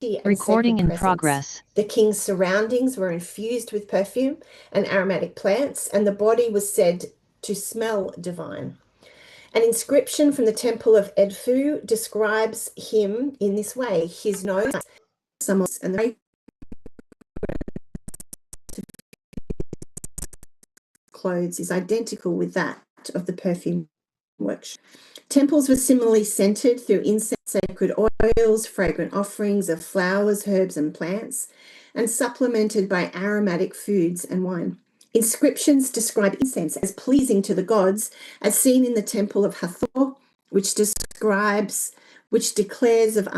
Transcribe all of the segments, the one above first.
and Recording sacred in presence. progress. The king's surroundings were infused with perfume and aromatic plants, and the body was said to smell divine. An inscription from the temple of Edfu describes him in this way: his nose, and the clothes is identical with that of the perfume workshop. Temples were similarly scented through incense, sacred oils, fragrant offerings of flowers, herbs, and plants, and supplemented by aromatic foods and wine. Inscriptions describe incense as pleasing to the gods, as seen in the temple of Hathor, which declares of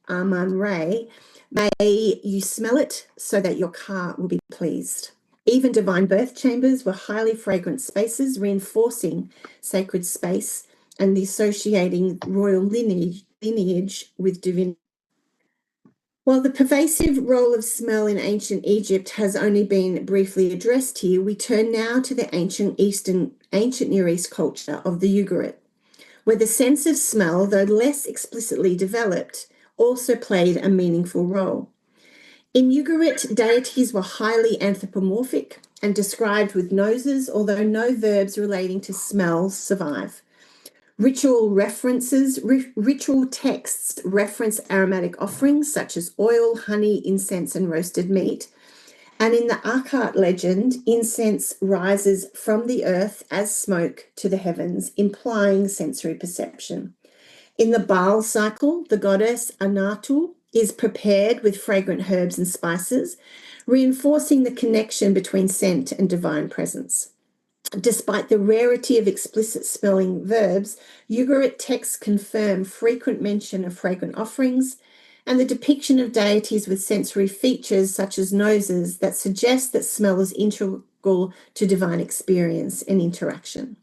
Amun-Re, may you smell it so that your car will be pleased. Even divine birth chambers were highly fragrant spaces, reinforcing sacred space and the associating royal lineage with divinity. While the pervasive role of smell in ancient Egypt has only been briefly addressed here, we turn now to the ancient Near East culture of the Ugarit, where the sense of smell, though less explicitly developed, also played a meaningful role. In Ugarit, deities were highly anthropomorphic and described with noses, although no verbs relating to smell survive. Ritual texts reference aromatic offerings such as oil, honey, incense, and roasted meat. And in the Akkad legend, incense rises from the earth as smoke to the heavens, implying sensory perception. In the Baal cycle, the goddess Anatu is prepared with fragrant herbs and spices, reinforcing the connection between scent and divine presence. Despite the rarity of explicit smelling verbs, Ugarit texts confirm frequent mention of fragrant offerings and the depiction of deities with sensory features such as noses that suggest that smell is integral to divine experience and interaction.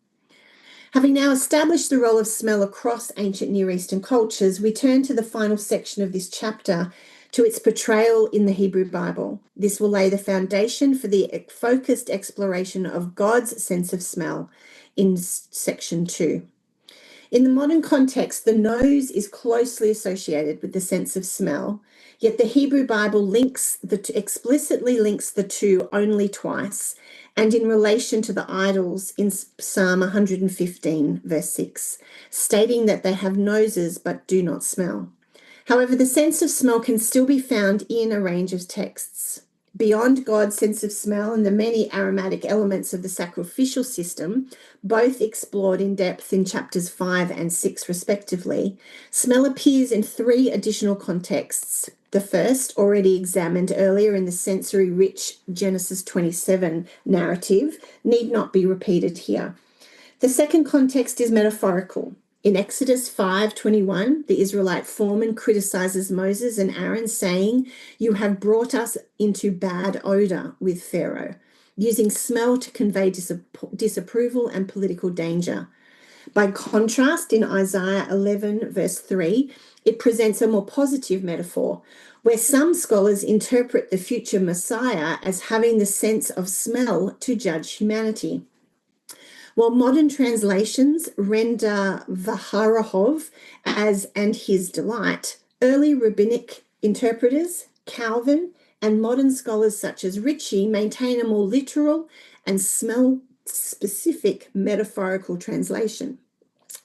Having now established the role of smell across ancient Near Eastern cultures, we turn to the final section of this chapter, to its portrayal in the Hebrew Bible. This will lay the foundation for the focused exploration of God's sense of smell in section 2. In the modern context, the nose is closely associated with the sense of smell, yet the Hebrew Bible explicitly links the two only twice, and in relation to the idols in Psalm 115, verse 6, stating that they have noses but do not smell. However, the sense of smell can still be found in a range of texts. Beyond God's sense of smell and the many aromatic elements of the sacrificial system, both explored in depth in chapters 5 and 6 respectively, smell appears in 3 additional contexts. The first, already examined earlier in the sensory-rich Genesis 27 narrative, need not be repeated here. The second context is metaphorical. In Exodus 5:21, the Israelite foreman criticizes Moses and Aaron, saying, "You have brought us into bad odor with Pharaoh," using smell to convey disapproval and political danger. By contrast, in Isaiah 11, verse 3, it presents a more positive metaphor, where some scholars interpret the future Messiah as having the sense of smell to judge humanity. While modern translations render Vaharahov as "and his delight," early rabbinic interpreters, Calvin, and modern scholars such as Ritchie maintain a more literal and smell-specific metaphorical translation.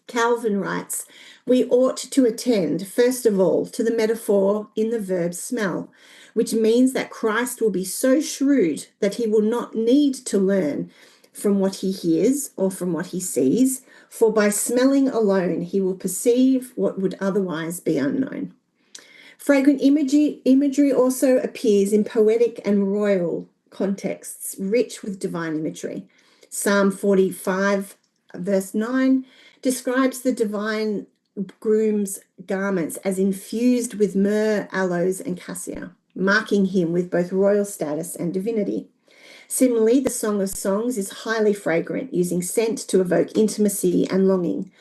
Calvin writes, "We ought to attend, first of all, to the metaphor in the verb smell, which means that Christ will be so shrewd that he will not need to learn from what he hears or from what he sees, for by smelling alone he will perceive what would otherwise be unknown." Fragrant imagery also appears in poetic and royal contexts, rich with divine imagery. Psalm 45, verse 9, describes the divine groom's garments as infused with myrrh, aloes, and cassia, marking him with both royal status and divinity. Similarly, the Song of Songs is highly fragrant, using scent to evoke intimacy and longing.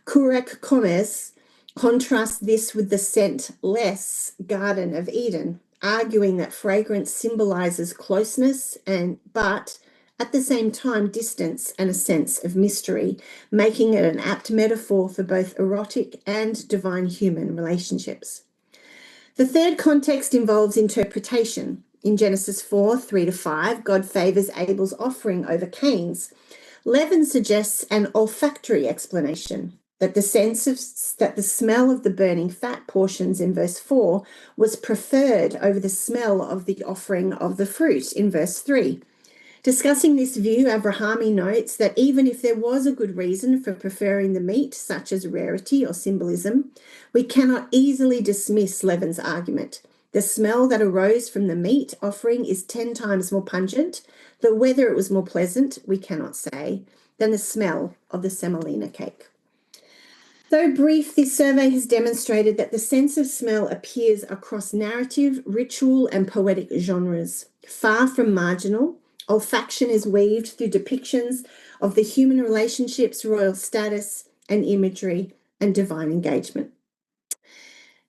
Kurek Komes contrasts this with the scentless Garden of Eden, arguing that fragrance symbolizes closeness but at the same time distance and a sense of mystery, making it an apt metaphor for both erotic and divine human relationships. The third context involves interpretation. In Genesis 4, 3-5, God favors Abel's offering over Cain's. Levin suggests an olfactory explanation, that the smell of the burning fat portions in verse 4 was preferred over the smell of the offering of the fruit in verse 3. Discussing this view, Avrahami notes that even if there was a good reason for preferring the meat, such as rarity or symbolism, we cannot easily dismiss Levin's argument. The smell that arose from the meat offering is 10 times more pungent, though whether it was more pleasant, we cannot say, than the smell of the semolina cake. Though brief, this survey has demonstrated that the sense of smell appears across narrative, ritual, and poetic genres. Far from marginal, olfaction is weaved through depictions of the human relationships, royal status, and imagery, and divine engagement.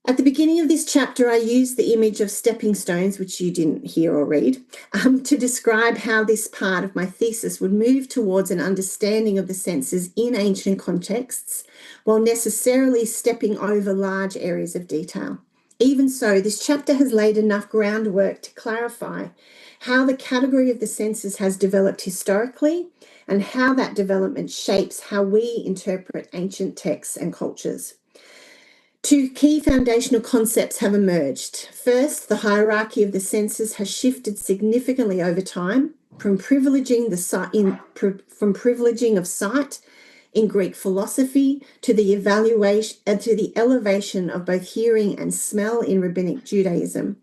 At the beginning of this chapter, I used the image of stepping stones, which you didn't hear or read, to describe how this part of my thesis would move towards an understanding of the senses in ancient contexts, while necessarily stepping over large areas of detail. Even so, this chapter has laid enough groundwork to clarify how the category of the senses has developed historically and how that development shapes how we interpret ancient texts and cultures. Two key foundational concepts have emerged. First, the hierarchy of the senses has shifted significantly over time from privileging of sight in Greek philosophy to the elevation of both hearing and smell in rabbinic Judaism,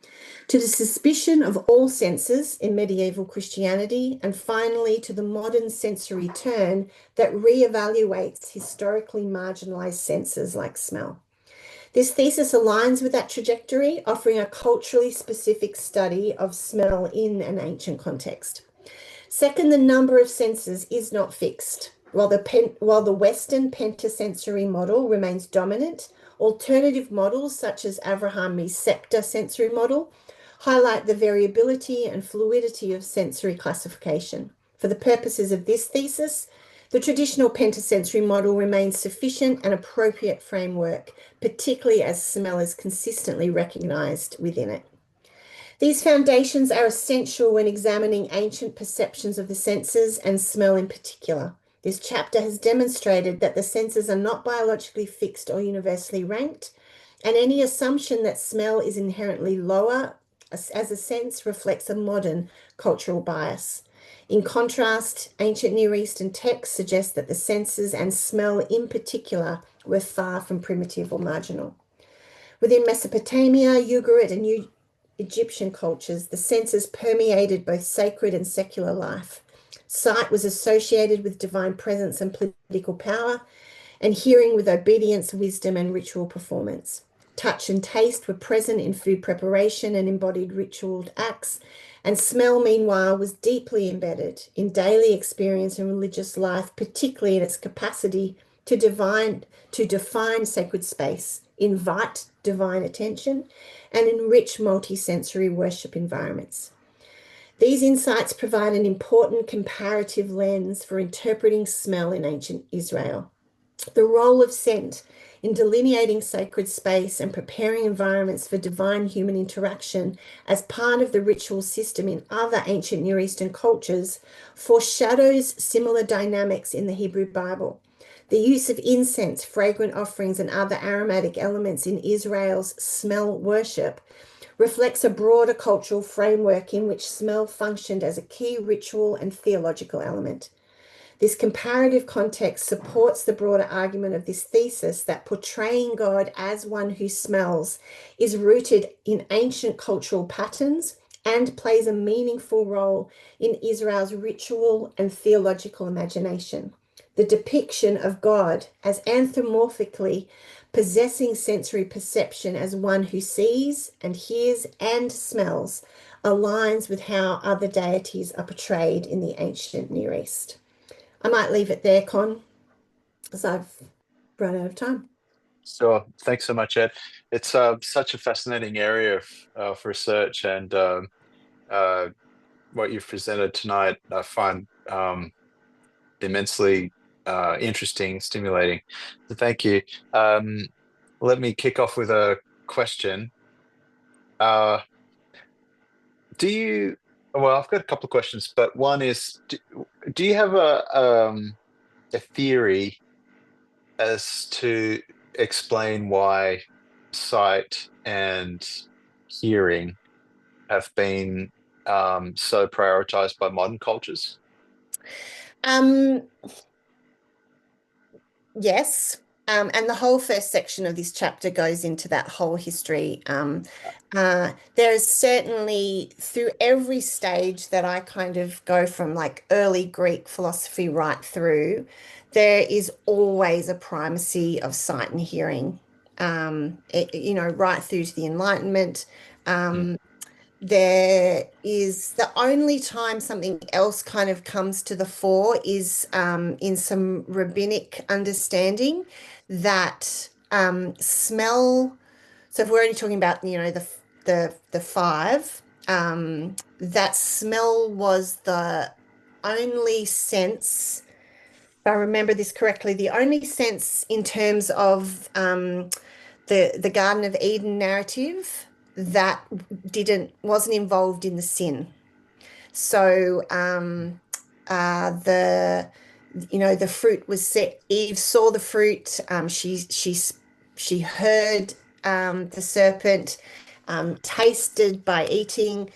to the suspicion of all senses in medieval Christianity, and finally to the modern sensory turn that reevaluates historically marginalized senses like smell. This thesis aligns with that trajectory, offering a culturally specific study of smell in an ancient context. Second, the number of senses is not fixed. While the Western pentasensory model remains dominant, alternative models such as Avrahami's septa sensory model highlight the variability and fluidity of sensory classification. For the purposes of this thesis, the traditional pentasensory model remains sufficient and appropriate framework, particularly as smell is consistently recognized within it. These foundations are essential when examining ancient perceptions of the senses and smell in particular. This chapter has demonstrated that the senses are not biologically fixed or universally ranked, and any assumption that smell is inherently lower as a sense reflects a modern cultural bias. In contrast, ancient Near Eastern texts suggest that the senses and smell in particular were far from primitive or marginal. Within Mesopotamia, Ugarit, and Egyptian cultures, the senses permeated both sacred and secular life. Sight was associated with divine presence and political power, and hearing with obedience, wisdom, and ritual performance. Touch and taste were present in food preparation and embodied ritual acts, and smell, meanwhile, was deeply embedded in daily experience and religious life, particularly in its capacity to define sacred space, invite divine attention, and enrich multisensory worship environments. These insights provide an important comparative lens for interpreting smell in ancient Israel. The role of scent in delineating sacred space and preparing environments for divine human interaction as part of the ritual system in other ancient Near Eastern cultures foreshadows similar dynamics in the Hebrew Bible. The use of incense, fragrant offerings, and other aromatic elements in Israel's smell worship reflects a broader cultural framework in which smell functioned as a key ritual and theological element. This comparative context supports the broader argument of this thesis that portraying God as one who smells is rooted in ancient cultural patterns and plays a meaningful role in Israel's ritual and theological imagination. The depiction of God as anthropomorphically possessing sensory perception as one who sees and hears and smells aligns with how other deities are portrayed in the ancient Near East. I might leave it there, Con, as I've run out of time. So thanks so much, Ed. It's such a fascinating area of research, and what you've presented tonight, I find immensely interesting, stimulating. So thank you. Let me kick off with a question. Uh, do you? Well, I've got a couple of questions, but one is, do you have a theory as to explain why sight and hearing have been so prioritized by modern cultures? Um, Yes. And the whole first section of this chapter goes into that whole history. There is certainly through every stage that I kind of go from like early Greek philosophy right through, there is always a primacy of sight and hearing. Right through to the Enlightenment. Mm, Um, there is the only time something else kind of comes to the fore is in some rabbinic understanding that smell. So if we're only talking about, the five, that smell was the only sense, if I remember this correctly, the only sense in terms of the Garden of Eden narrative that didn't wasn't involved in the sin. So the fruit was set. Eve saw the fruit. She heard the serpent. Tasted by eating,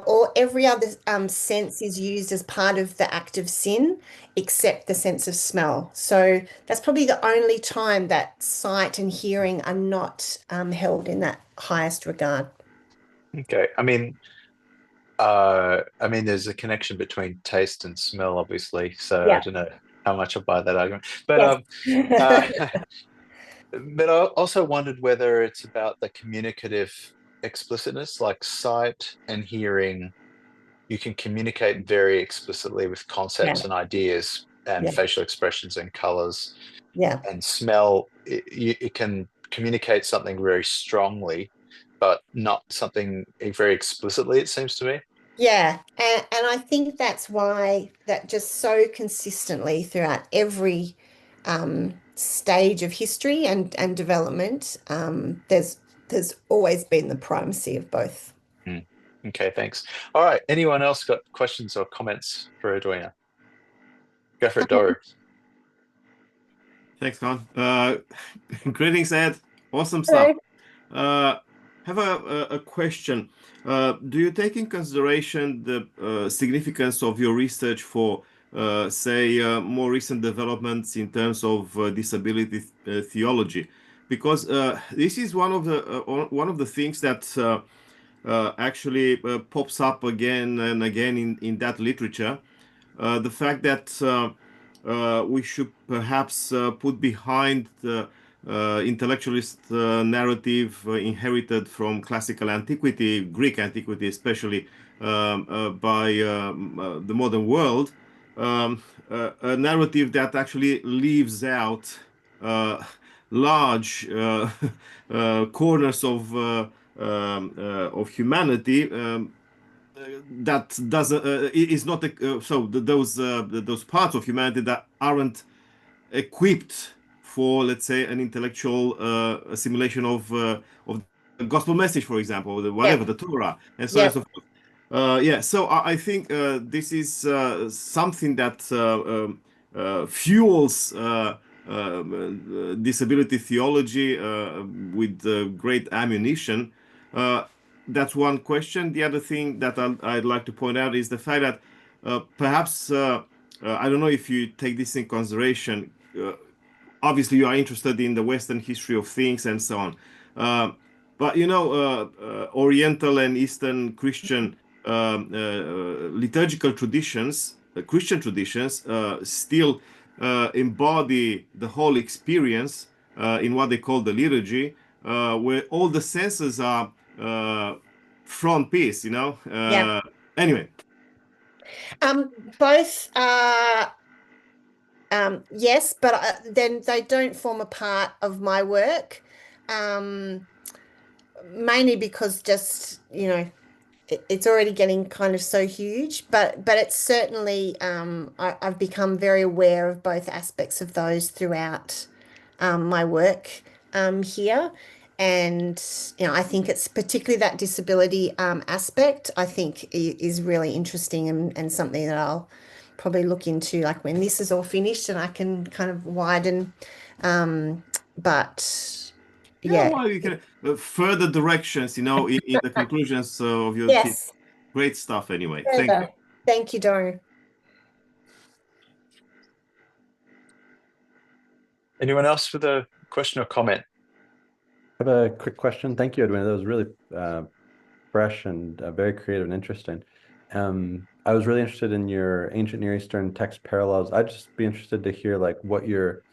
or every other sense is used as part of the act of sin, except the sense of smell. So that's probably the only time that sight and hearing are not held in that highest regard. okay. I mean, there's a connection between taste and smell, obviously. So I Yeah. don't know how much I buy that argument. But Yes. uh, but I also wondered whether it's about the communicative explicitness, like sight and hearing. You can communicate very explicitly with Yeah. concepts and ideas and Yeah. facial expressions and colors. Yeah. And smell, it can communicate something very strongly, but not something very explicitly, it seems to me. Yeah, and I think that's why that just so consistently throughout every stage of history and development, there's always been the primacy of both. Hmm. Okay, thanks. All right. Anyone else got questions or comments for Edwina? Go for it, Doru. Thanks, Con. Greetings, Ed. Awesome stuff. Hello. Uh, have a question. Do you take in consideration the significance of your research for, say, more recent developments in terms of disability theology? Because this is one of the things that actually pops up again and again in that literature. The fact that we should perhaps put behind the intellectualist narrative inherited from classical antiquity, Greek antiquity especially, by the modern world, a narrative that actually leaves out uh, large corners of humanity that doesn't is not those parts of humanity that aren't equipped for, let's say, an intellectual assimilation of the gospel message, for example, Yeah, whatever the Torah, and so on and yeah, so forth. Yeah, so I think this is something that fuels disability theology with great ammunition. Uh, that's one question. The other thing that I'd like to point out is the fact that perhaps I don't know if you take this in consideration. Obviously, you are interested in the Western history of things and so on. Uh, but Oriental and Eastern Christian liturgical traditions, Christian traditions, still embody the whole experience in what they call the liturgy, where all the senses are front piece. yeah. Anyway, Both are yes, but then they don't form a part of my work, um, mainly because just, it's already getting kind of so huge, but it's certainly I've become very aware of both aspects of those throughout my work here. And I think it's particularly that disability aspect, I think is really interesting and something that I'll probably look into, like when this is all finished and I can kind of widen. But Yeah, yeah. well, you can further directions, in the conclusions of your thesis. Yes. Great stuff anyway. Thank you. Further. Thank you, Doru. Anyone else with a question or comment? I have a quick question. Thank you, Edwin. That was really fresh and very creative and interesting. I was really interested in your ancient Near Eastern text parallels. I'd just be interested to hear like what your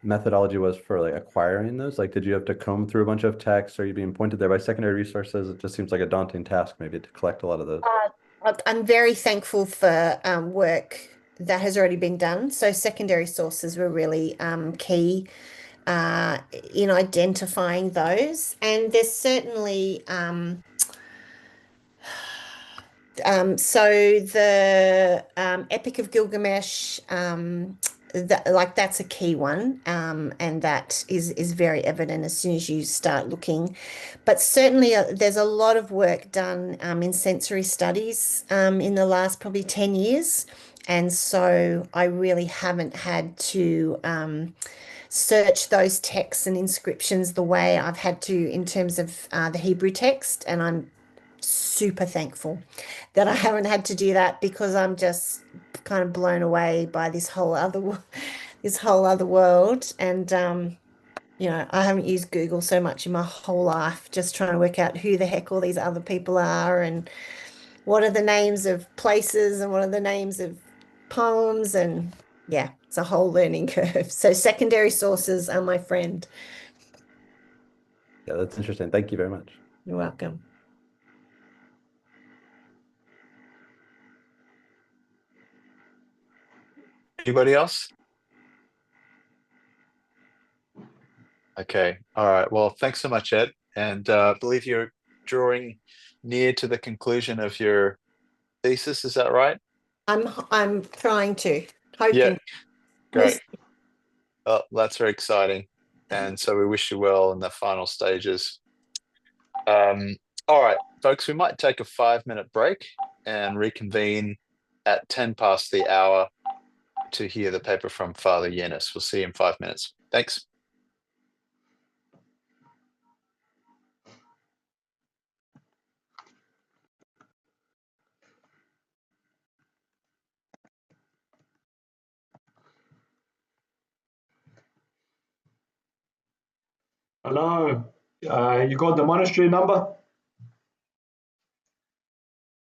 methodology was for like acquiring those. Like, did you have to comb through a bunch of texts? Are you being pointed there by secondary resources? It just seems like a daunting task maybe to collect a lot of those. I'm very thankful for work that has already been done. So secondary sources were really key in identifying those. And there's certainly so the Epic of Gilgamesh, that's a key one, and that is very evident as soon as you start looking. But certainly, there's a lot of work done in sensory studies in the last probably 10 years, and so I really haven't had to search those texts and inscriptions the way I've had to in terms of the Hebrew text, and I'm super thankful that I haven't had to do that, because I'm just kind of blown away by this whole other world. And I haven't used Google so much in my whole life, just trying to work out who the heck all these other people are and what are the names of places and what are the names of poems, and yeah, it's a whole learning curve. So secondary sources are my friend. Yeah, that's interesting. Thank you very much. You're welcome. Anybody else? Okay. All right. Well, thanks so much, Ed. And I believe you're drawing near to the conclusion of your thesis. Is that right? I'm trying to, hoping. Yeah. Great. Well, that's very exciting. And so we wish you well in the final stages. All right, folks, we might take a 5-minute break and reconvene at 10 past the hour to hear the paper from Father Yehnis. We'll see you in 5 minutes. Thanks. Hello, you got the monastery number?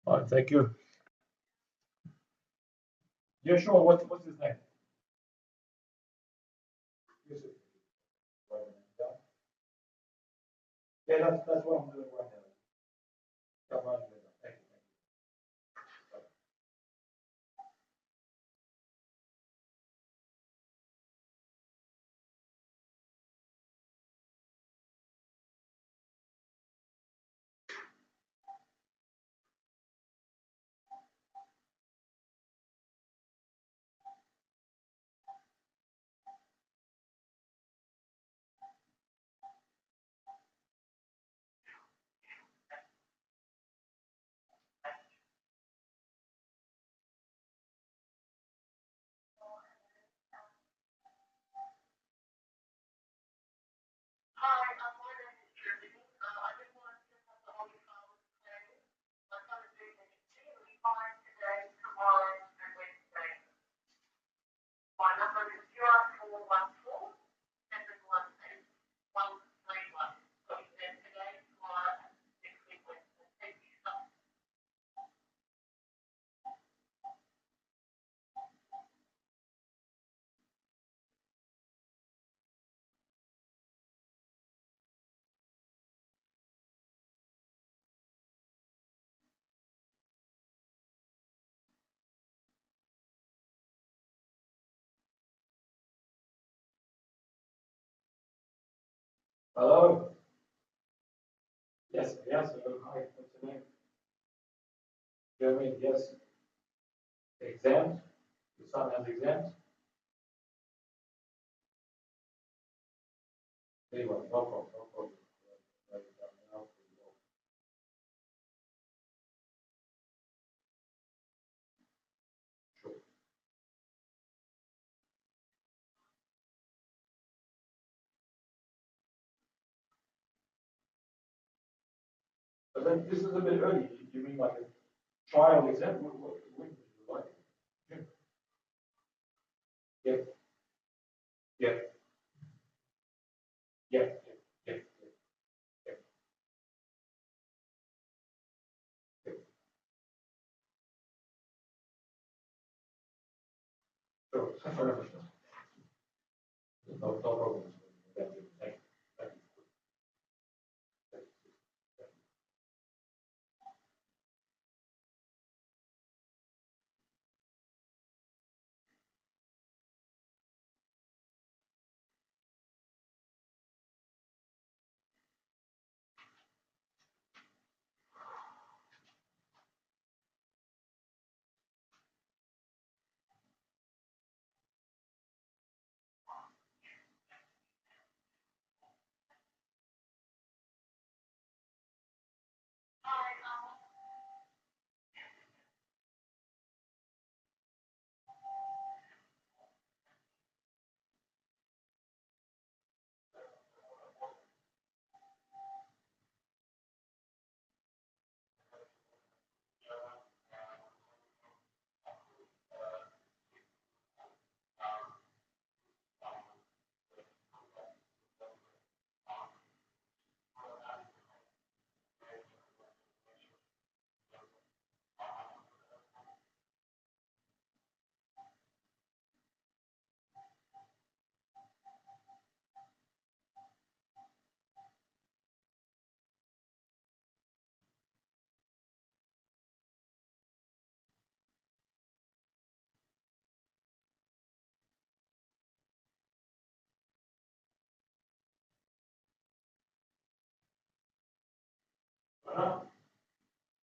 Oh, thank you. Yeah, sure. What's his name? Yeah, that's what I'm doing right now. Thank you. Hello. Yes. Hello. Hi. What's your name? Jeremy. Yes. Exams. Your son has exams. Very well. No problem. But then this is a bit early. You mean like a trial exam? What would you like? Yeah. Yeah. Yeah. Yeah. Yeah. Sure. No problem. Thank you. Thank you. Thank you.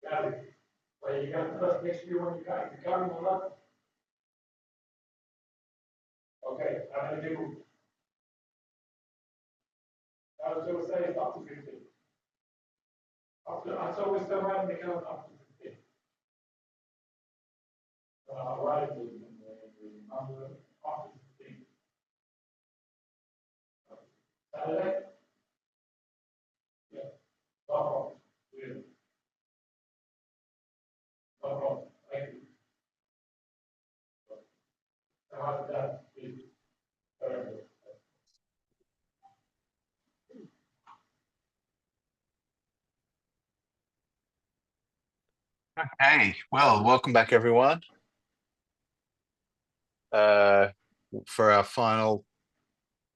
Got it. Well, you got the next year when you got the coming on up. Okay, I'm gonna do. I was gonna say it's up to 15. After we still running the count up to 15. Right, the number up to 15. Saturday? Yeah. No problem. Yeah. No problem. Thank you. How did that be? Hey, well, welcome back, everyone. For our final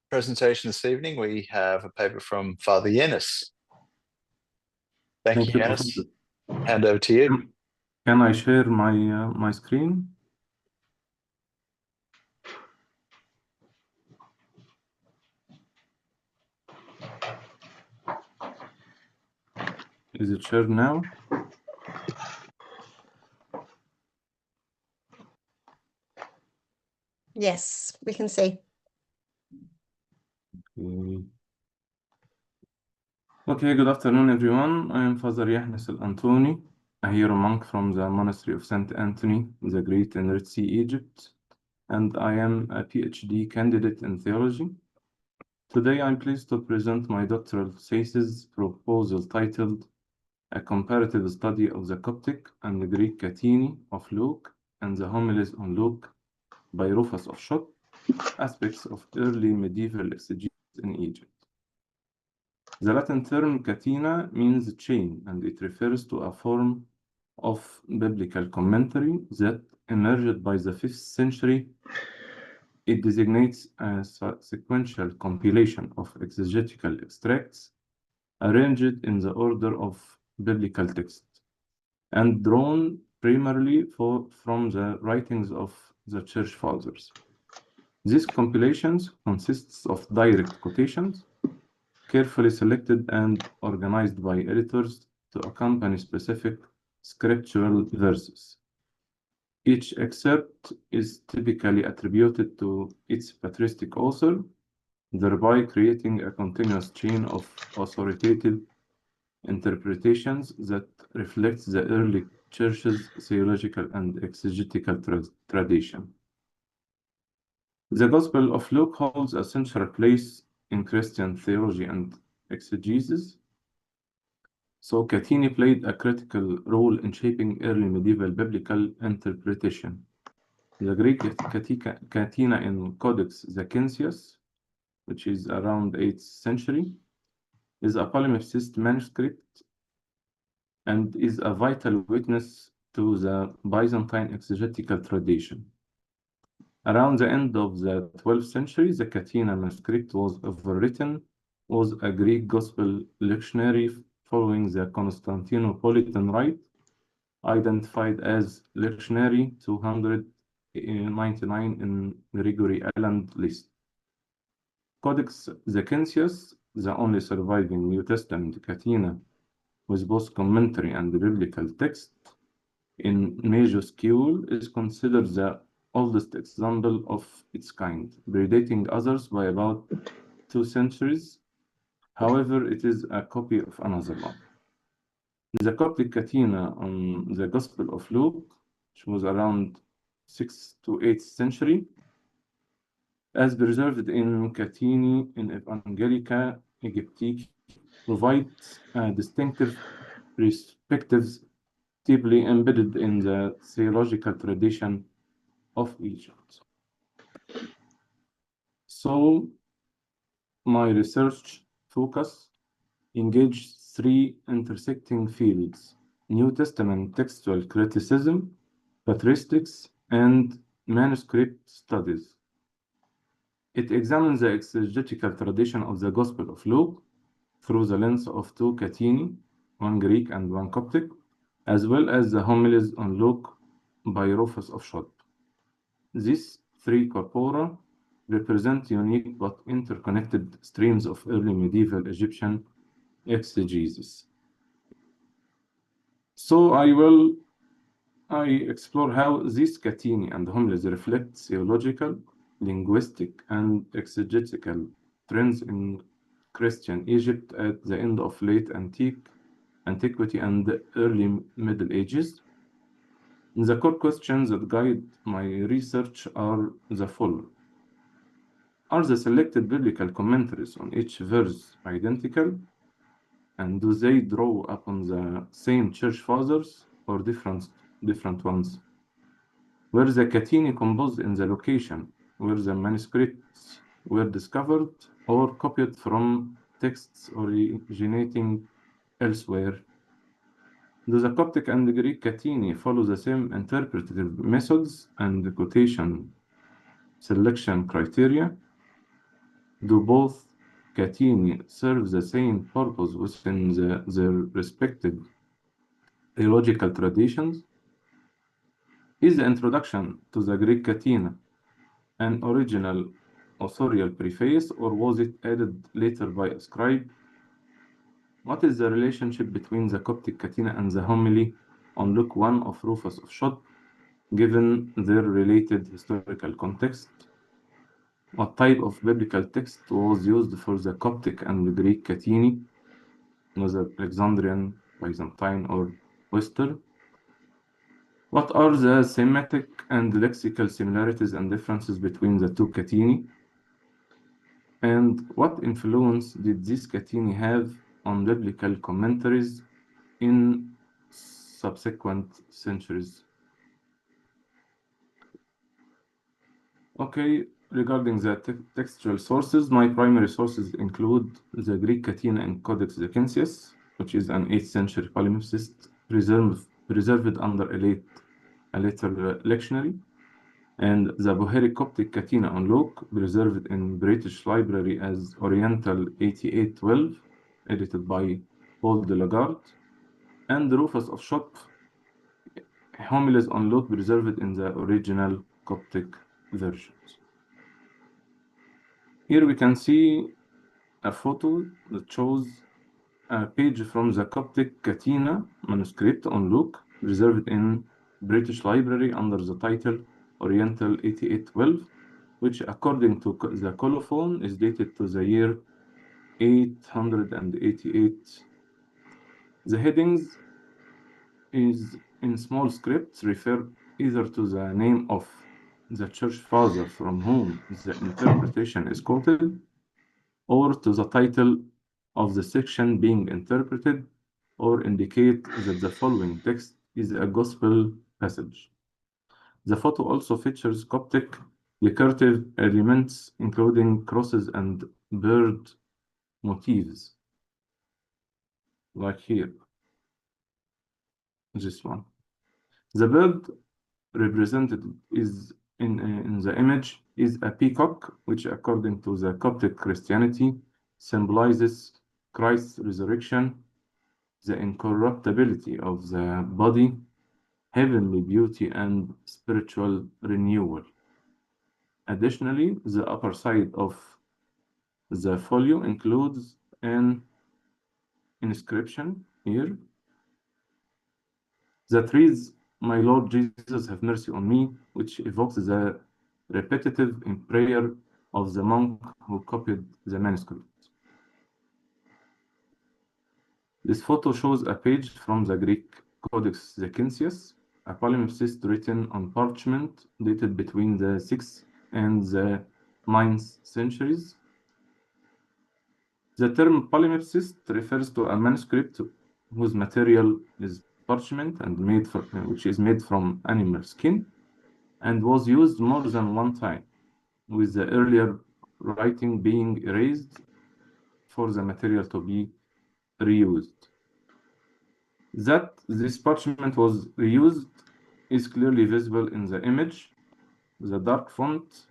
presentation this evening, we have a paper from Father Yehnis. Thank you, Yehnis. Professor. Hand over to you. Can I share my screen? Is it shared now? Yes, we can see. Okay, good afternoon, everyone. I am Father Yehnis El-Antony, a hero monk from the monastery of Saint Anthony, the Great in Red Sea, Egypt, and I am a PhD candidate in theology. Today, I'm pleased to present my doctoral thesis proposal titled A Comparative Study of the Coptic and the Greek cantena of Luke and the Homilies on Luke by Rufus of Shot, Aspects of Early Medieval Exegesis in Egypt. The Latin term cantena means chain, and it refers to a form of biblical commentary that emerged by the 5th century. It designates a sequential compilation of exegetical extracts arranged in the order of biblical text and drawn primarily from the writings of the Church Fathers. These compilations consists of direct quotations, carefully selected and organized by editors to accompany specific scriptural verses. Each excerpt is typically attributed to its patristic author, thereby creating a continuous chain of authoritative interpretations that reflects the early church's theological and exegetical tradition. The Gospel of Luke holds a central place in Christian theology and exegesis. So catena played a critical role in shaping early medieval biblical interpretation. The Greek catena in Codex Zachensius, which is around 8th century, is a palimpsest manuscript and is a vital witness to the Byzantine exegetical tradition. Around the end of the 12th century, the catena manuscript was overwritten was a Greek gospel lectionary following the Constantinopolitan Rite, identified as lectionary 299 in Gregory Island list. Codex Zachensius, the only surviving New Testament catena with both commentary and biblical text in majuscule, is considered the oldest example of its kind, predating others by about 2 centuries. However, it is a copy of another one. The Coptic catena on the Gospel of Luke, which was around 6th to 8th century, as preserved in Cateni in Evangelica Egyptique, provides distinctive perspectives deeply embedded in the theological tradition of Egypt. So, my research focus engaged 3 intersecting fields: New Testament textual criticism, patristics, and manuscript studies. It examines the exegetical tradition of the Gospel of Luke through the lens of 2 cateni, one Greek and one Coptic, as well as the homilies on Luke by Rufus of Shod. These 3 corpora represent unique but interconnected streams of early medieval Egyptian exegesis. So I explore how these cateni and homilies reflect theological, linguistic, and exegetical trends in Christian Egypt at the end of late antiquity and the early Middle Ages. The core questions that guide my research are the following. Are the selected biblical commentaries on each verse identical? And do they draw upon the same church fathers or different ones? Were the cateni composed in the location where the manuscripts were discovered or copied from texts originating elsewhere? Do the Coptic and the Greek cateni follow the same interpretive methods and quotation selection criteria? Do both cateni serve the same purpose within their respective theological traditions? Is the introduction to the Greek catena an original authorial preface, or was it added later by a scribe? What is the relationship between the Coptic catena and the homily on Luke 1 of Rufus of Shod, given their related historical context? What type of biblical text was used for the Coptic and the Greek cateni, whether Alexandrian, Byzantine, or Western? What are the thematic and lexical similarities and differences between the 2 cateni? And what influence did these cateni have on biblical commentaries in subsequent centuries? Okay, regarding the textual sources, my primary sources include the Greek catena in Codex Zachensius, which is an 8th century palimpsest preserved under a later lectionary, and the Bohairic Coptic catena on Luke, preserved in British Library as Oriental 8812, edited by Paul de Lagarde, and Rufus of Shod, homilies on Luke, preserved in the original Coptic versions. Here we can see a photo that shows a page from the Coptic catena manuscript on Luke, preserved in British Library under the title Oriental 8812, which according to the colophon is dated to the year 888. The headings is in small scripts refer either to the name of the church father from whom the interpretation is quoted, or to the title of the section being interpreted, or indicate that the following text is a gospel passage. The photo also features Coptic decorative elements, including crosses and bird motifs, like here, this one. The bird represented is in the image is a peacock, which according to the Coptic Christianity symbolizes Christ's resurrection, the incorruptibility of the body, heavenly beauty, and spiritual renewal. Additionally, the upper side of the folio includes an inscription here that reads, "My Lord Jesus, have mercy on me," which evokes the repetitive prayer of the monk who copied the manuscript. This photo shows a page from the Greek Codex Zacynthus, a palimpsest written on parchment dated between the 6th and the 9th centuries. The term palimpsest refers to a manuscript whose material is parchment and which is made from animal skin and was used more than one time, with the earlier writing being erased for the material to be reused. That this parchment was reused is clearly visible in the image. The dark font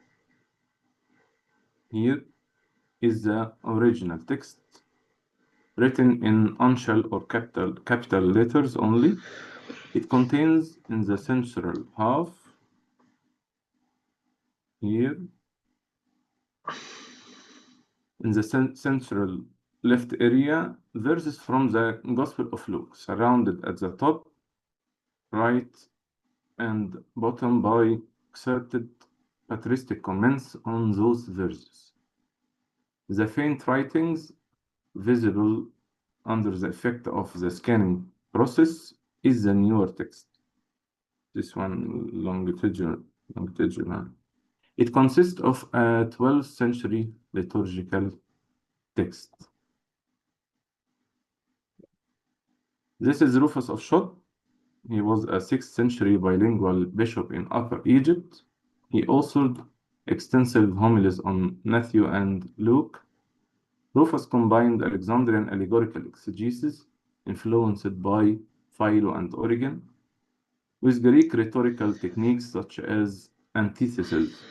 here is the original text, written in uncial or capital letters only. It contains in the central half here, in the central left area, verses from the Gospel of Luke, surrounded at the top, right, and bottom by excerpted patristic comments on those verses. The faint writings visible under the effect of the scanning process is the newer text. This one longitudinal. It consists of a 12th century liturgical text. This is Rufus of Shod. He was a 6th century bilingual bishop in Upper Egypt. He authored extensive homilies on Matthew and Luke. Rufus combined Alexandrian allegorical exegesis, influenced by Philo and Origen, with Greek rhetorical techniques such as antithesis.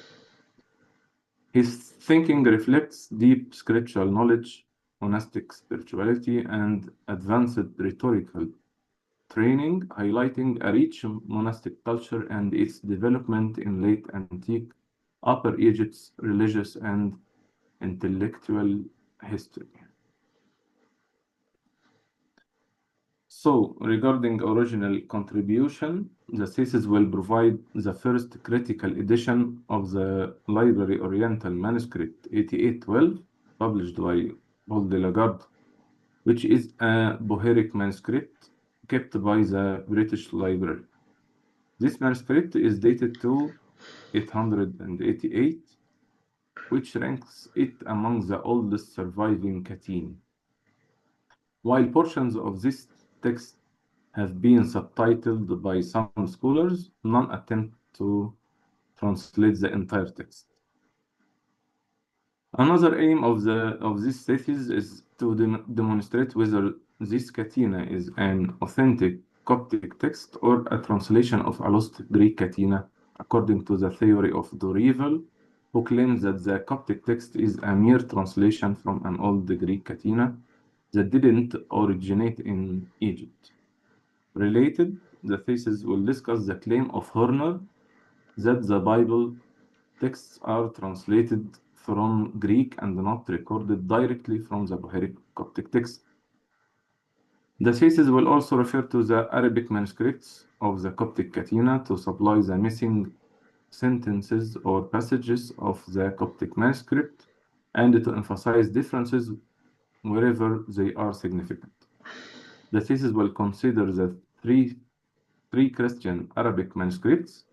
His thinking reflects deep scriptural knowledge, monastic spirituality, and advanced rhetorical training, highlighting a rich monastic culture and its development in late antique Upper Egypt's religious and intellectual history. So, regarding original contribution, the thesis will provide the first critical edition of the Library Oriental Manuscript 8812, published by Paul de Lagarde, which is a Bohairic manuscript kept by the British Library. This manuscript is dated to 888, which ranks it among the oldest surviving catene. While portions of this text have been subtitled by some scholars, none attempt to translate the entire text. Another aim of this thesis is to demonstrate whether this cantena is an authentic Coptic text or a translation of a lost Greek cantena, according to the theory of Dorival, who claims that the Coptic text is a mere translation from an old Greek cantena that didn't originate in Egypt. Related, the thesis will discuss the claim of Horner that the Bible texts are translated from Greek and not recorded directly from the Bohairic Coptic text. The thesis will also refer to the Arabic manuscripts of the Coptic cantena to supply the missing sentences or passages of the Coptic manuscript and to emphasize differences wherever they are significant. The thesis will consider the three Christian Arabic manuscripts,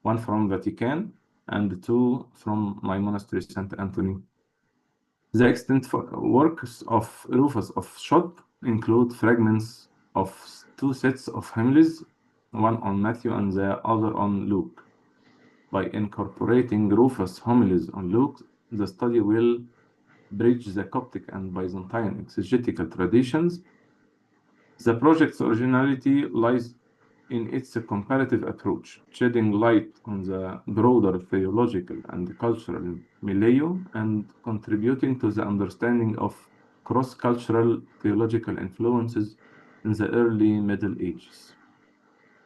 one from Vatican and two from my monastery, St. Anthony. The extant works of Rufus of Shod include fragments of two sets of homilies, one on Matthew and the other on Luke. By incorporating Rufus' homilies on Luke, the study will bridge the Coptic and Byzantine exegetical traditions. The project's originality lies in its comparative approach, shedding light on the broader theological and cultural milieu and contributing to the understanding of cross-cultural theological influences in the early Middle Ages.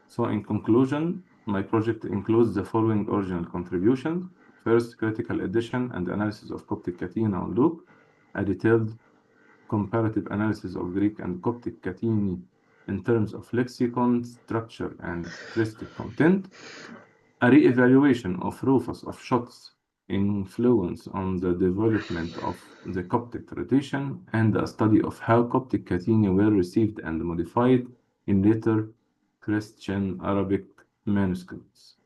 So in conclusion, my project includes the following original contributions. First, critical edition and analysis of Coptic cantena on Luke, a detailed comparative analysis of Greek and Coptic catenae in terms of lexicon, structure, and patristic content, a re-evaluation of Rufus of Schott's influence on the development of the Coptic tradition, and a study of how Coptic catenae were received and modified in later Christian Arabic manuscripts.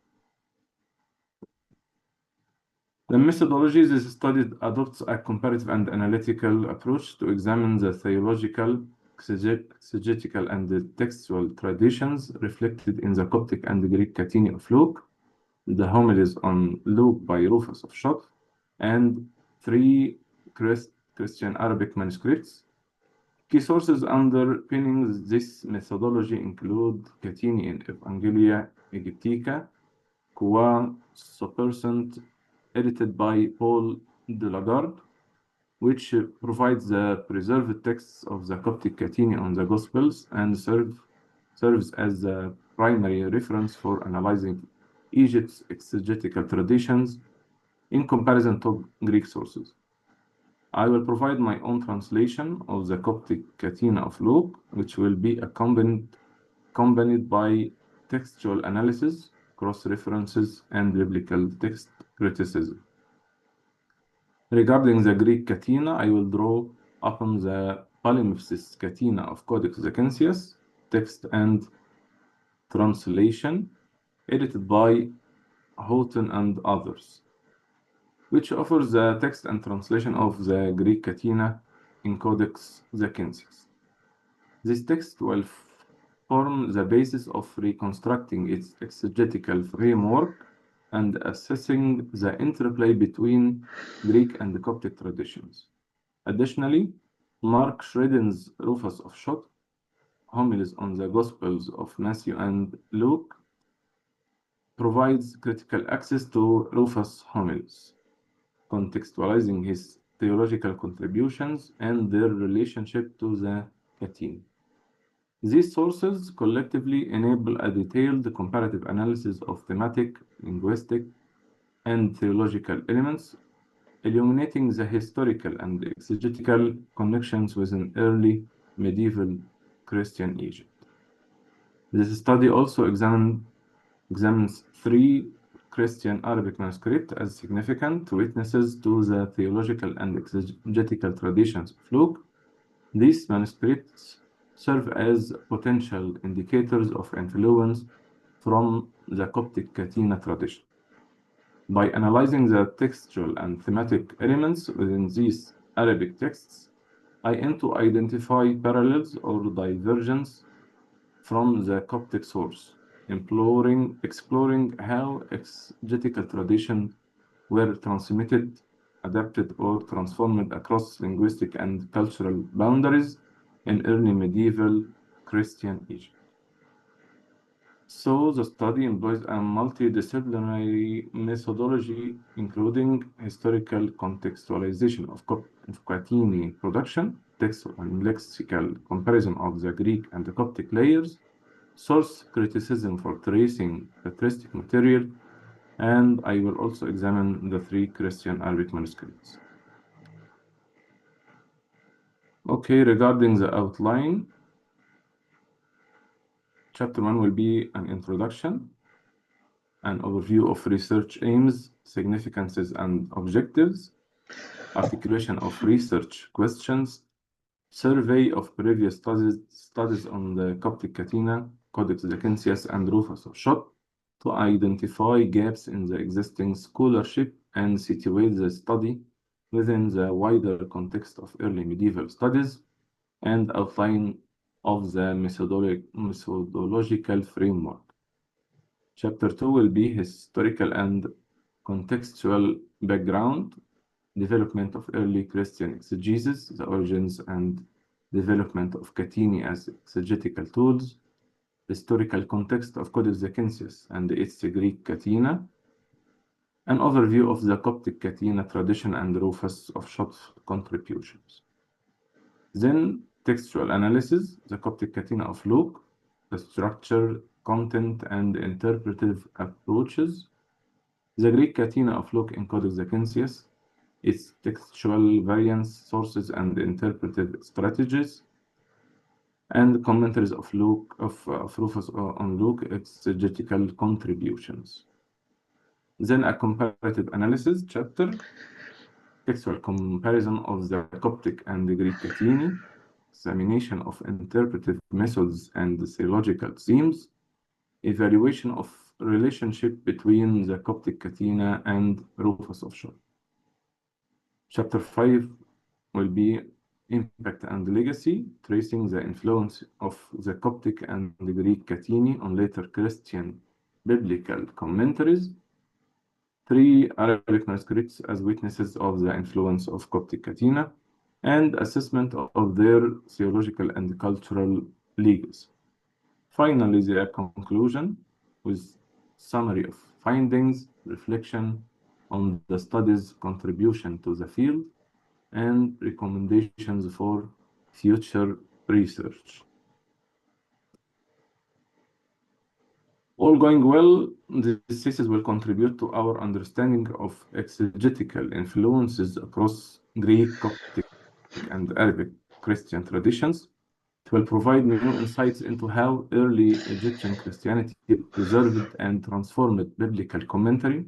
The methodology this study adopts a comparative and analytical approach to examine the theological, exegetical, and the textual traditions reflected in the Coptic and Greek catenae of Luke, the homilies on Luke by Rufus of Schott, and 3 Christian Arabic manuscripts. Key sources underpinning this methodology include catenae in Evangelia Aegyptica, Qua Supercent, edited by Paul de Lagarde, which provides the preserved texts of the Coptic catenae on the Gospels and serves as the primary reference for analyzing Egypt's exegetical traditions in comparison to Greek sources. I will provide my own translation of the Coptic cantena of Luke, which will be accompanied by textual analysis, cross-references, and biblical text criticism. Regarding the Greek cantena, I will draw upon the palimpsest cantena of Codex Zacchaeus, text and translation, edited by Houghton and others, which offers the text and translation of the Greek cantena in Codex Zacchaeus. This text will form the basis of reconstructing its exegetical framework and assessing the interplay between Greek and the Coptic traditions. Additionally, Mark Shredden's Rufus of Schott, homilies on the Gospels of Matthew and Luke, provides critical access to Rufus' homilies, contextualizing his theological contributions and their relationship to the cantena. These sources collectively enable a detailed comparative analysis of thematic, linguistic, and theological elements, illuminating the historical and exegetical connections within early medieval Christian Egypt. This study also examines 3 Christian Arabic manuscripts as significant witnesses to the theological and exegetical traditions of Luke. These manuscripts serve as potential indicators of influence from the Coptic cantena tradition. By analyzing the textual and thematic elements within these Arabic texts, I aim to identify parallels or divergence from the Coptic source, exploring how exegetical traditions were transmitted, adapted, or transformed across linguistic and cultural boundaries in early medieval Christian Egypt. So the study employs a multidisciplinary methodology, including historical contextualization of cantena production, textual and lexical comparison of the Greek and the Coptic layers, source criticism for tracing patristic material, and I will also examine the 3 Christian Arabic manuscripts. Okay, regarding the outline, Chapter 1 will be an introduction, an overview of research aims, significances, and objectives, articulation of research questions, survey of previous studies on the Coptic cantena, Codex Zacchaeus, and Rufus of Schott, to identify gaps in the existing scholarship and situate the study within the wider context of early medieval studies, and outline of the methodological framework. Chapter 2 will be historical and contextual background, development of early Christian exegesis, the origins and development of catene as exegetical tools, historical context of Codex Zachensius and its Greek catena, an overview of the Coptic catena tradition and Rufus of Schopf's contributions. Then textual analysis, the Coptic catena of Luke, the structure, content, and interpretive approaches, the Greek catena of Luke in Codex Zachensius, its textual variants, sources, and interpretive strategies, and commentaries of Luke of Rufus on Luke, exegetical contributions. Then a comparative analysis chapter, textual comparison of the Coptic and the Greek catene, examination of interpretive methods and theological themes, evaluation of relationship between the Coptic catena and Rufus of Schopf. Chapter 5 will be impact and legacy, tracing the influence of the Coptic and the Greek catene on later Christian biblical commentaries. 3 Arabic manuscripts as witnesses of the influence of Coptic catena, and assessment of their theological and cultural legacy. Finally, the conclusion with summary of findings, reflection on the study's contribution to the field, and recommendations for future research. All going well, this thesis will contribute to our understanding of exegetical influences across Greek, Coptic, and Arabic Christian traditions. It will provide new insights into how early Egyptian Christianity preserved and transformed biblical commentary.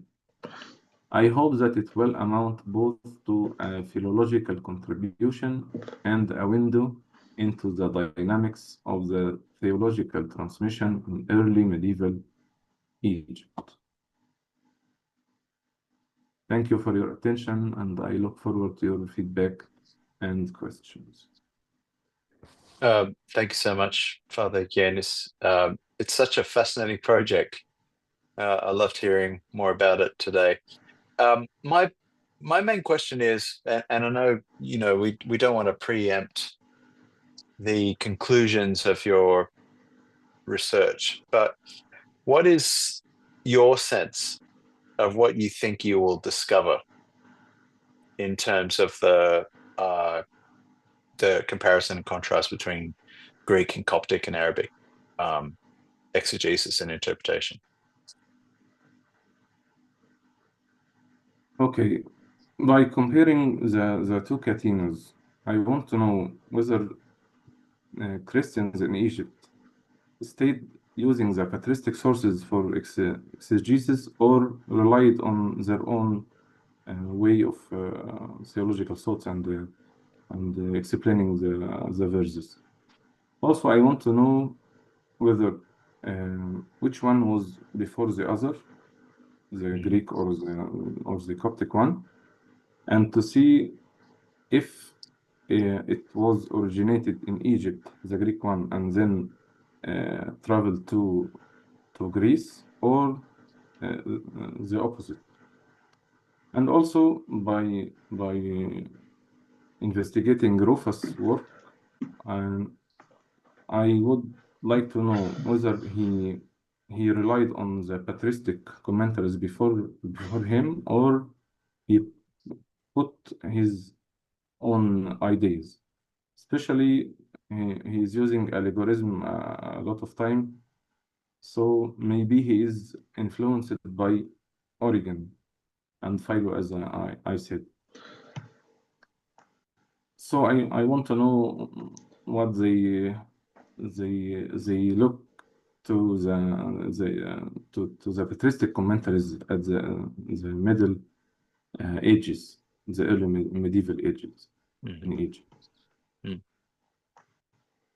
I hope that it will amount both to a philological contribution and a window into the dynamics of the theological transmission in early medieval Egypt. Thank you for your attention, and I look forward to your feedback and questions. Thank you so much, Father Yehnis. It's such a fascinating project. I loved hearing more about it today. My main question is, and I know we don't want to preempt the conclusions of your research, but what is your sense of what you think you will discover in terms of the comparison and contrast between Greek and Coptic and Arabic exegesis and interpretation? Okay, by comparing the two catenas, I want to know whether Christians in Egypt stayed using the patristic sources for exegesis or relied on their own way of theological thoughts and explaining the verses. Also, I want to know whether which one was before the other, the Greek or the Coptic one, and to see if it was originated in Egypt, the Greek one, and then traveled to Greece, or the opposite. And also by investigating Rufus' work, I would like to know whether he relied on the patristic commentaries before him, or he put his own ideas. Especially, he's using algorithm a lot of time, so maybe he is influenced by Origen and Philo, as I said. So I want to know what they look to the patristic commentaries at the Middle Ages, the early medieval ages in Egypt.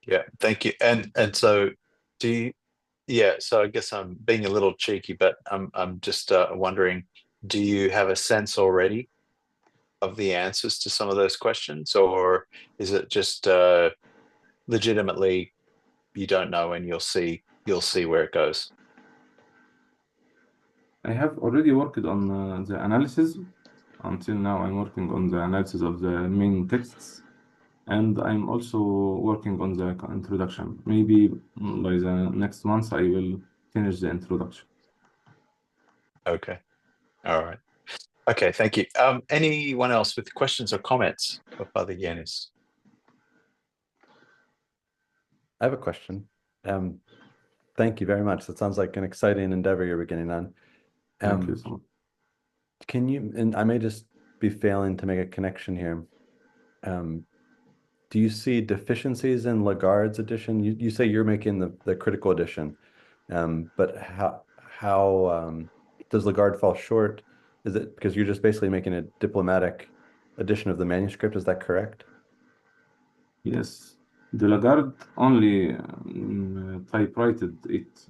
Yeah, thank you. And so do you? Yeah, so I guess I'm being a little cheeky, but I'm just wondering, do you have a sense already of the answers to some of those questions, or is it just legitimately you don't know, and you'll see where it goes? I have already worked on the analysis. Until now, I'm working on the analysis of the main texts, and I'm also working on the introduction. Maybe by the next month, I will finish the introduction. Okay. All right. Okay, thank you. Anyone else with questions or comments for Father Yehnis? I have a question. Thank you very much. That sounds like an exciting endeavor you're beginning on. Thank you so much. Can you, and I may just be failing to make a connection here. Do you see deficiencies in Lagarde's edition? You say you're making the critical edition, but how does Lagarde fall short? Is it because you're just basically making a diplomatic edition of the manuscript? Is that correct? Yes, De Lagarde only typewritten it,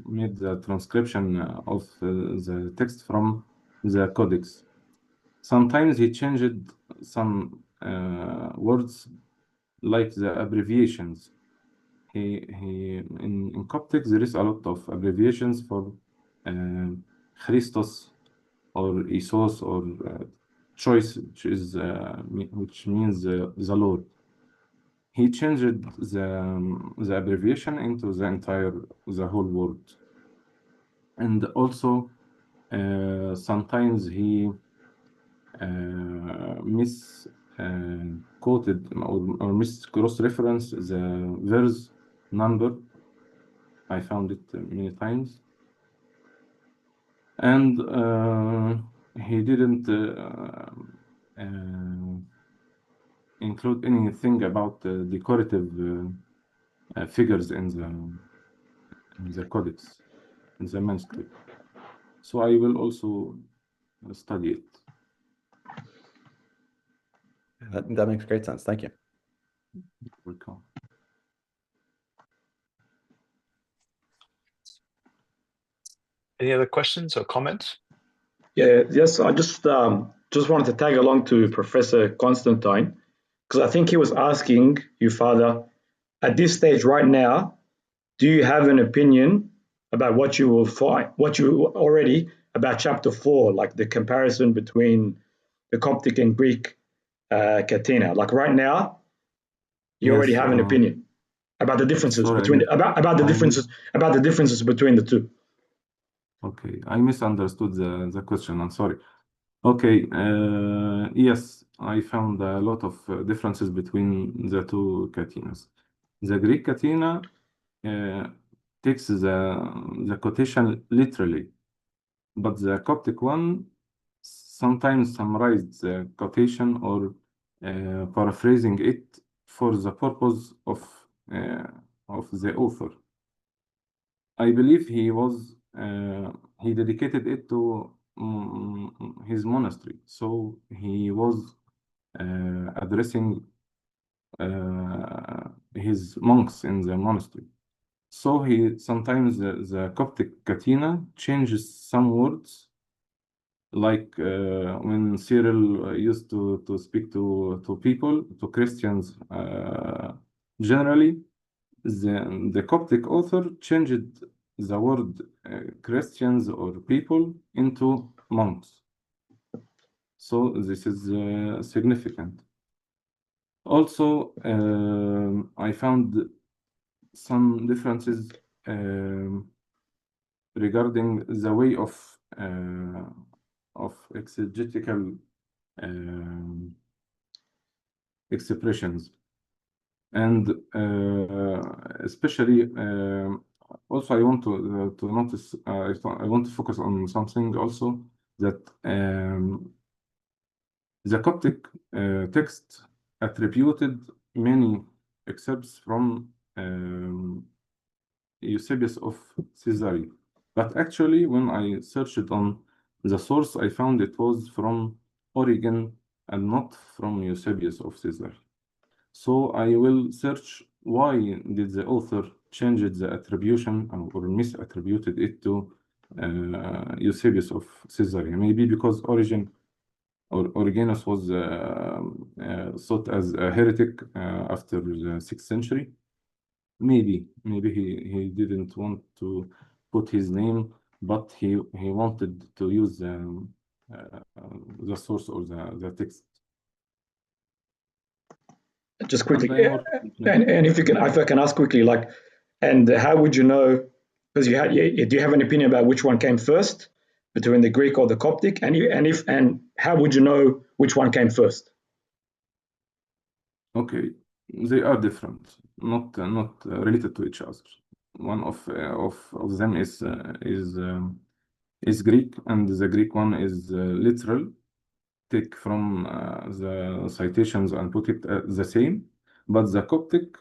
made the transcription of the text from the codex. Sometimes he changed some words like the abbreviations. In Coptic there is a lot of abbreviations for Christos or Isos or choice, which means the Lord. He changed the abbreviation into the whole word, and also sometimes he misquoted or cross-reference the verse number. I found it many times, and he didn't include anything about decorative figures in the codex, in the manuscript. So I will also study it. That makes great sense. Thank you. Welcome. Any other questions or comments? Yeah, yes, I just wanted to tag along to Professor Constantine, because I think he was asking you, Father, at this stage right now, do you have an opinion about what you will find, what you already about chapter 4, like the comparison between the Coptic and Greek cantena? Like right now, you already Yes, have an opinion about the differences sorry, between about the differences between the two. Okay, I misunderstood the question. I'm sorry. Okay, yes, I found a lot of differences between the two catenas. The Greek catena takes the quotation literally, but the Coptic one sometimes summarized the quotation or paraphrasing it for the purpose of the author. I believe he dedicated it to his monastery, so he was addressing his monks in the monastery. So he sometimes the Coptic catena changes some words, like when Cyril used to speak to people, to Christians generally, the Coptic author changed the word Christians or people into monks. So this is significant. Also, I found some differences regarding the way of exegetical expressions, and especially also I want to notice I want to focus on something also, that the Coptic text attributed many excerpts from Eusebius of Caesarea, but actually when I searched on the source, I found it was from Origen and not from Eusebius of Caesarea. So I will search why did the author change the attribution or misattributed it to Eusebius of Caesarea. Maybe because Origenus was thought as a heretic after the 6th century. maybe he didn't want to put his name, but he wanted to use the source or the text. Just And quickly, I'm and if I can ask quickly, like, and how would you know? Because do you have an opinion about which one came first, between the Greek or the Coptic? And how would you know which one came first? okay, they are different, not related to each other. One of them is Greek, and the Greek one is literal. Take from the citations and put it the same, but the Coptic,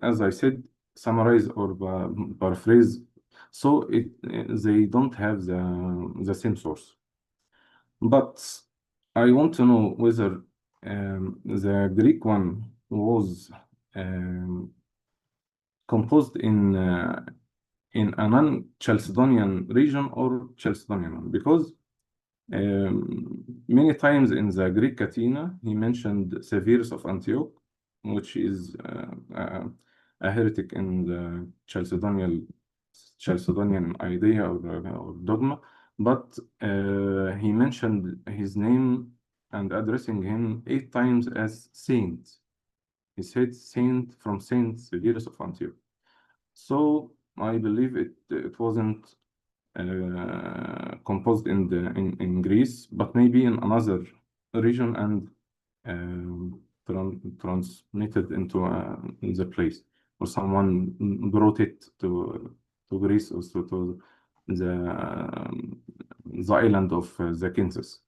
as I said, summarize or paraphrase, so they don't have the same source. But I want to know whether the Greek one was composed in a non-Chalcedonian region or Chalcedonian one, because many times in the Greek cantena, he mentioned Severus of Antioch, which is a heretic in the Chalcedonian idea or dogma, but he mentioned his name and addressing him 8 times as saint. He said saint from Saint Severus of Antioch. So I believe it wasn't composed in Greece, but maybe in another region and transmitted into the place, or someone brought it to Greece, or to the island of Zakynthos.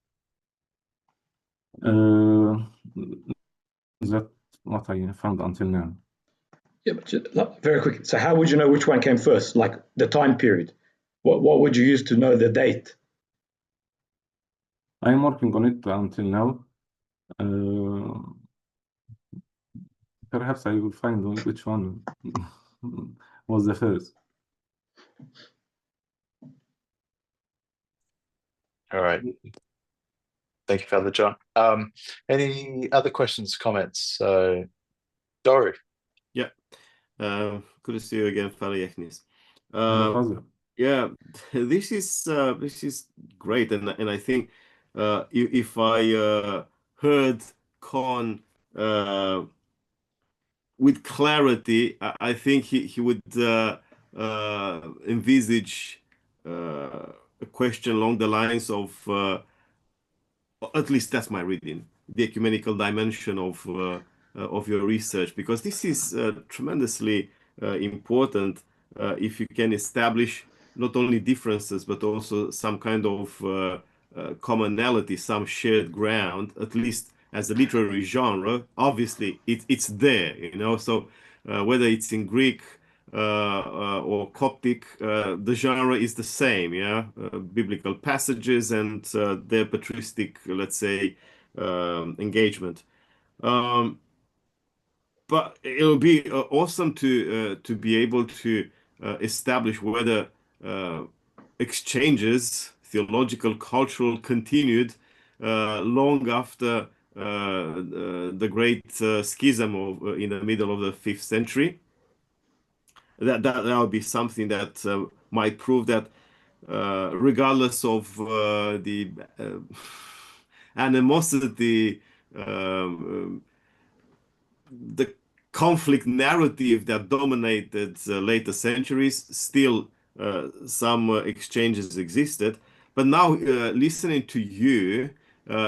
That's what I found until now. Yeah, but very quick. So how would you know which one came first? Like the time period. What would you use to know the date? I'm working on it until now. Perhaps I will find which one was the first. All right. Thank you, Father John. Any other questions, comments? Doru. Yeah. Good to see you again, Father Yehnis. Hello, Father. Yeah, this is great, and I think if I heard Con with clarity, I think he would envisage a question along the lines of, at least that's my reading, the ecumenical dimension of your research, because this is tremendously important if you can establish not only differences but also some kind of commonality, some shared ground, at least as a literary genre. Obviously, it's there, you know. So whether it's in Greek or Coptic, the genre is the same, yeah. Biblical passages and their patristic, let's say, engagement. But it'll be awesome to be able to establish whether exchanges, theological, cultural, continued long after the great schism in the middle of the 5th century. That would be something that might prove that regardless of the animosity, the conflict narrative that dominated later centuries, still some exchanges existed. But now, listening to you,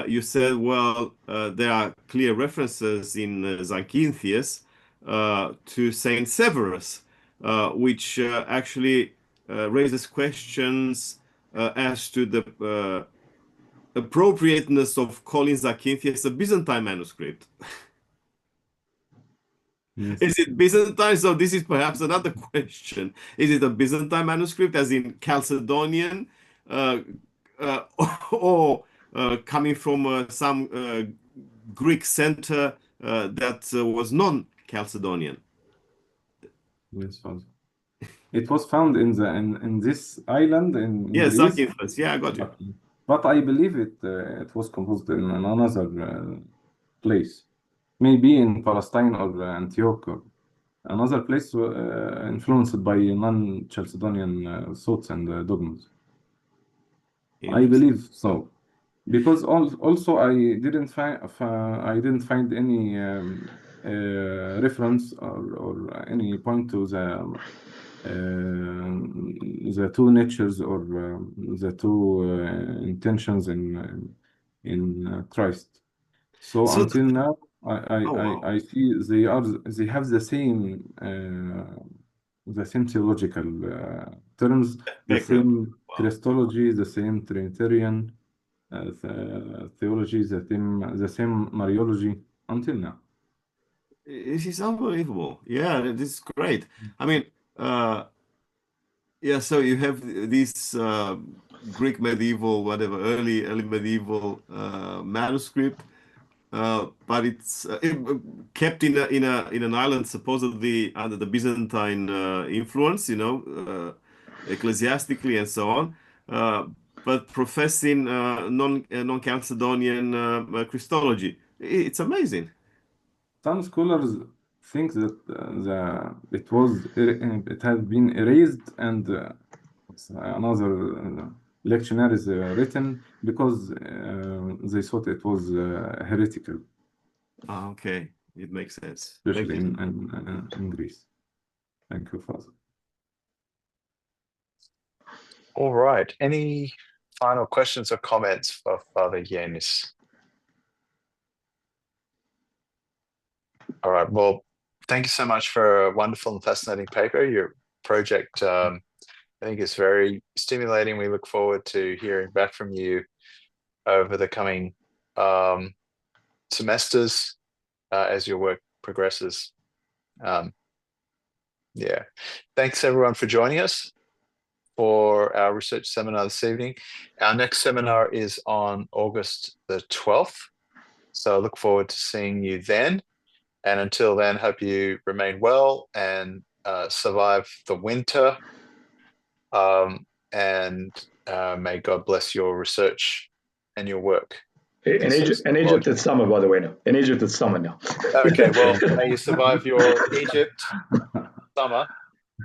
you said, well, there are clear references in Zakynthos to Saint Severus, which actually raises questions as to the appropriateness of calling Zakynthos a Byzantine manuscript. Yes. Is it Byzantine? So this is perhaps another question. Is it a Byzantine manuscript, as in Chalcedonian, or coming from some Greek center that was non-Chalcedonian? Yes, Father. It was found in this island in Yes, Greece. Zakynthos. Yeah, I got you. Okay. But I believe it was composed in another place, maybe in Palestine or Antioch. another place influenced by non-Chalcedonian thoughts and dogmas. I believe so, because also I didn't find any reference or any point to the two natures or the two intentions in Christ. So until now, I see they have the same theological terms, the same Christology, the same Trinitarian theology, the same Mariology until now. This is unbelievable. Yeah, this is great. I mean, yeah, so you have this Greek medieval, whatever, early medieval manuscript, but it's kept in an island supposedly under the Byzantine influence, ecclesiastically and so on, but professing non-Chalcedonian Christology. It's amazing. Some scholars think that it has been erased and another lectionary is written because they thought it was heretical. Okay, it makes sense. Especially in Greece. Thank you, Father. All right. Any final questions or comments for Father Yehnis? All right. Well, thank you so much for a wonderful and fascinating paper. Your project, I think, is very stimulating. We look forward to hearing back from you over the coming semesters as your work progresses. Yeah. Thanks, everyone, for joining us for our research seminar this evening. Our next seminar is on August the 12th. So I look forward to seeing you then. And until then, hope you remain well and survive the winter. And may God bless your research and your work. In Egypt, it's summer, by the way, now. In Egypt, it's summer now. Okay, well, may you survive your Egypt summer,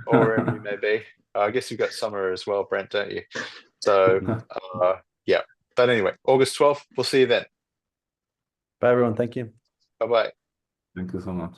or wherever you may be. I guess you've got summer as well, Brent, don't you? So, yeah. But anyway, August 12th, we'll see you then. Bye, everyone. Thank you. Bye-bye. Thank you so much.